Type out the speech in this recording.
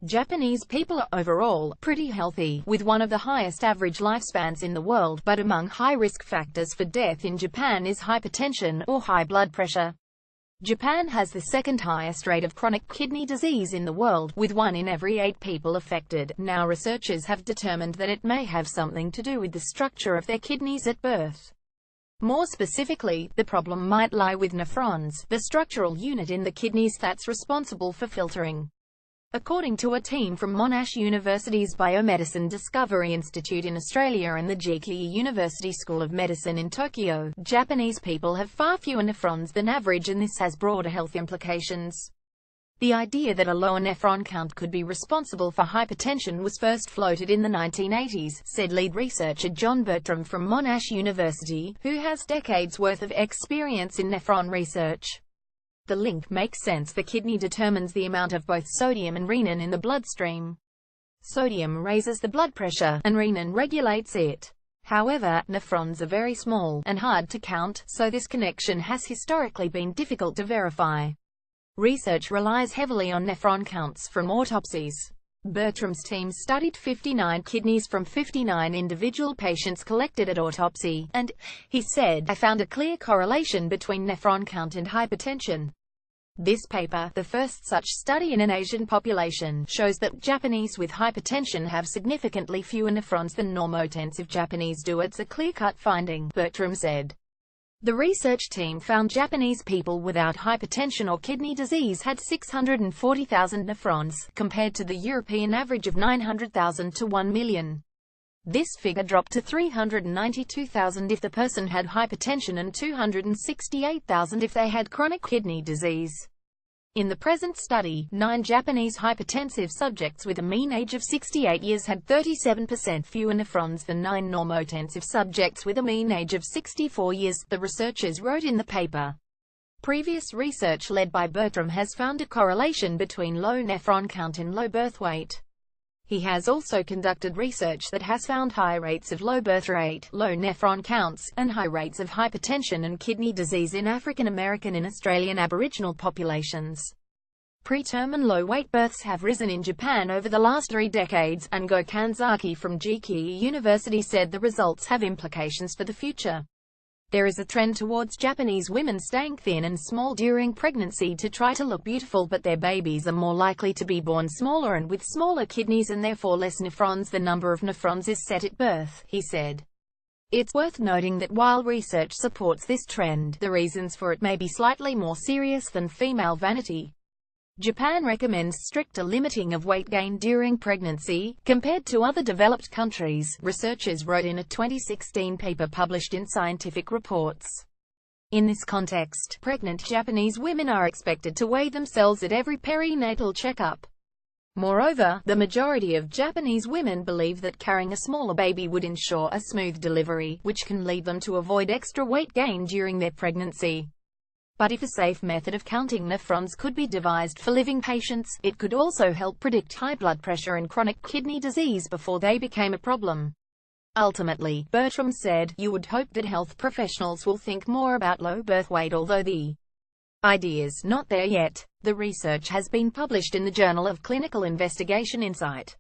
Japanese people are overall pretty healthy, with one of the highest average lifespans in the world, but among high-risk factors for death in Japan is hypertension, or high blood pressure. Japan has the second highest rate of chronic kidney disease in the world, with 1 in every 8 people affected. Now researchers have determined that it may have something to do with the structure of their kidneys at birth. More specifically, the problem might lie with nephrons, the structural unit in the kidneys that's responsible for filtering. According to a team from Monash University's Biomedicine Discovery Institute in Australia and the Jikei University School of Medicine in Tokyo, Japanese people have far fewer nephrons than average, and this has broader health implications. The idea that a lower nephron count could be responsible for hypertension was first floated in the 1980s, said lead researcher John Bertram from Monash University, who has decades worth of experience in nephron research. The link makes sense. The kidney determines the amount of both sodium and renin in the bloodstream. Sodium raises the blood pressure, and renin regulates it. However, nephrons are very small, and hard to count, so this connection has historically been difficult to verify. Research relies heavily on nephron counts from autopsies. Bertram's team studied 59 kidneys from 59 individual patients collected at autopsy, and, he said, I found a clear correlation between nephron count and hypertension. This paper, the first such study in an Asian population, shows that Japanese with hypertension have significantly fewer nephrons than normotensive Japanese do. It's a clear-cut finding, Bertram said. The research team found Japanese people without hypertension or kidney disease had 640,000 nephrons, compared to the European average of 900,000 to 1 million. This figure dropped to 392,000 if the person had hypertension and 268,000 if they had chronic kidney disease. In the present study, 9 Japanese hypertensive subjects with a mean age of 68 years had 37% fewer nephrons than 9 normotensive subjects with a mean age of 64 years, the researchers wrote in the paper. Previous research led by Bertram has found a correlation between low nephron count and low birth weight. He has also conducted research that has found high rates of low birth rate, low nephron counts, and high rates of hypertension and kidney disease in African American and Australian Aboriginal populations. Preterm and low-weight births have risen in Japan over the last 3 decades, and Go Kanzaki from Jikei University said the results have implications for the future. There is a trend towards Japanese women staying thin and small during pregnancy to try to look beautiful, but their babies are more likely to be born smaller and with smaller kidneys and therefore less nephrons. The number of nephrons is set at birth, he said. It's worth noting that while research supports this trend, the reasons for it may be slightly more serious than female vanity. Japan recommends stricter limiting of weight gain during pregnancy, compared to other developed countries, researchers wrote in a 2016 paper published in Scientific Reports. In this context, pregnant Japanese women are expected to weigh themselves at every perinatal checkup. Moreover, the majority of Japanese women believe that carrying a smaller baby would ensure a smooth delivery, which can lead them to avoid extra weight gain during their pregnancy. But if a safe method of counting nephrons could be devised for living patients, it could also help predict high blood pressure and chronic kidney disease before they became a problem. Ultimately, Bertram said, you would hope that health professionals will think more about low birth weight, although the idea's not there yet. The research has been published in the Journal of Clinical Investigation Insight.